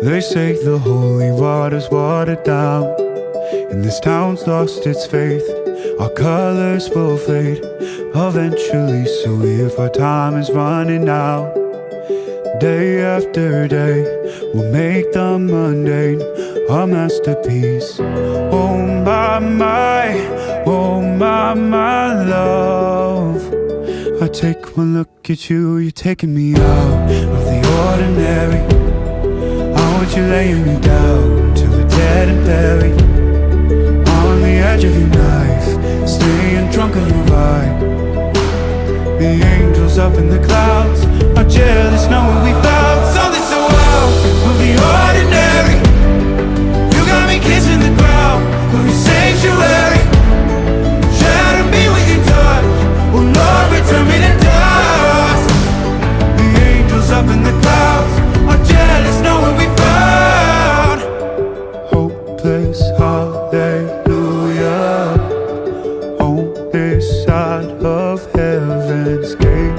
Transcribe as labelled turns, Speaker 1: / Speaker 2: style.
Speaker 1: They say the holy water's watered down, and this town's lost its faith. Our colors will fade eventually, so if our time is running out, day after day, we'll make the mundane a masterpiece. Oh my, oh my love. I take one look at you, you're taking me out of the ordinary. I want you laying me down till we're dead and buried, on the edge of your knife, staying drunk on your vibe. The angels up in the clouds are jealous knowing we found something so out of the ordinary. You got me kissing the ground of your sanctuary. Shatter me with your touch, oh Lord, return me to dust. The angels up in the clouds are jealous knowing we found hopeless hallelujah on this side of heaven's gate.